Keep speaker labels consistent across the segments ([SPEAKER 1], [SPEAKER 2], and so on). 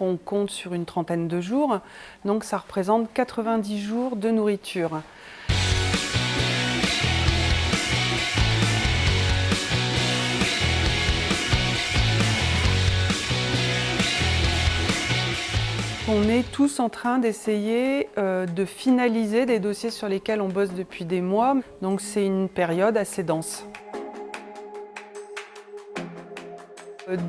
[SPEAKER 1] on compte sur une trentaine de jours, donc ça représente 90 jours de nourriture. On est tous en train d'essayer de finaliser des dossiers sur lesquels on bosse depuis des mois, donc c'est une période assez dense.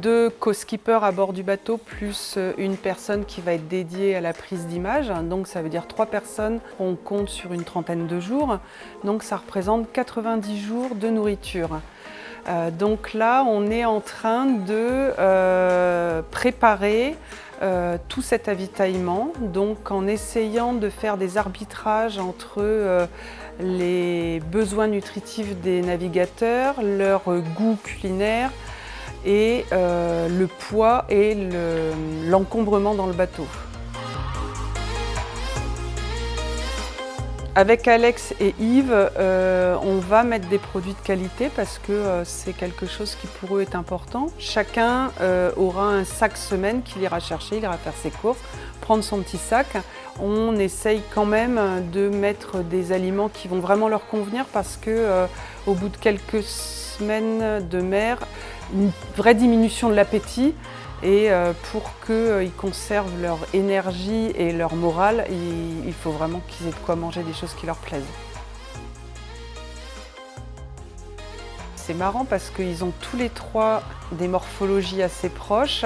[SPEAKER 1] 2 co-skippers à bord du bateau, plus une personne qui va être dédiée à la prise d'images. Donc ça veut dire 3 personnes, on compte sur une trentaine de jours. Donc ça représente 90 jours de nourriture. Donc là, on est en train de préparer tout cet avitaillement, donc en essayant de faire des arbitrages entre les besoins nutritifs des navigateurs, leur goût culinaire, et le poids et l'encombrement dans le bateau. Avec Alex et Yves, on va mettre des produits de qualité parce que c'est quelque chose qui pour eux est important. Chacun aura un sac semaine qu'il ira chercher, il ira faire ses courses, prendre son petit sac. On essaye quand même de mettre des aliments qui vont vraiment leur convenir parce que au bout de quelques semaines de mer, une vraie diminution de l'appétit. Et pour qu'ils conservent leur énergie et leur morale, il faut vraiment qu'ils aient de quoi manger des choses qui leur plaisent. C'est marrant parce qu'ils ont tous les 3 des morphologies assez proches,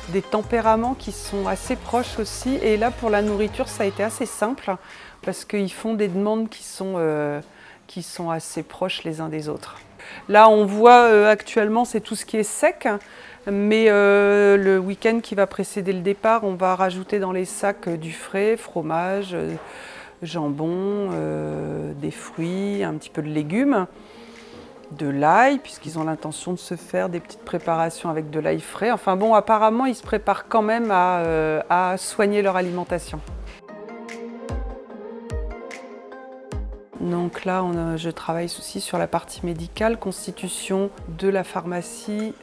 [SPEAKER 1] des tempéraments qui sont assez proches aussi. Et là, pour la nourriture, ça a été assez simple parce qu'ils font des demandes qui sont assez proches les uns des autres. Là, on voit actuellement, c'est tout ce qui est sec. Mais le week-end qui va précéder le départ, on va rajouter dans les sacs du frais, fromage, jambon, des fruits, un petit peu de légumes, de l'ail, puisqu'ils ont l'intention de se faire des petites préparations avec de l'ail frais. Enfin bon, apparemment, ils se préparent quand même à soigner leur alimentation. Donc là, je travaille aussi sur la partie médicale, constitution de la pharmacie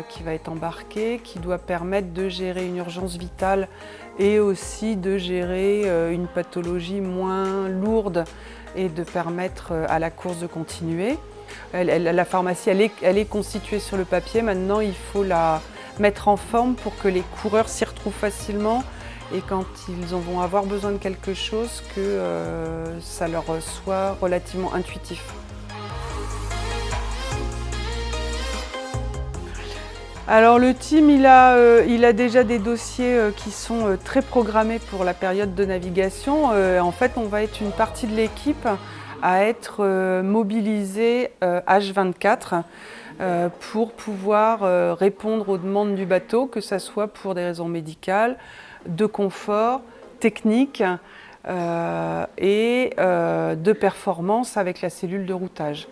[SPEAKER 1] qui va être embarquée, qui doit permettre de gérer une urgence vitale et aussi de gérer une pathologie moins lourde et de permettre à la course de continuer. La pharmacie, elle est constituée sur le papier. Maintenant, il faut la mettre en forme pour que les coureurs s'y retrouvent facilement. Et quand ils vont avoir besoin de quelque chose, que ça leur soit relativement intuitif. Alors le team, il a déjà des dossiers qui sont très programmés pour la période de navigation. En fait, on va être une partie de l'équipe à être mobilisée H24 pour pouvoir répondre aux demandes du bateau, que ce soit pour des raisons médicales, de confort, technique et de performance avec la cellule de routage.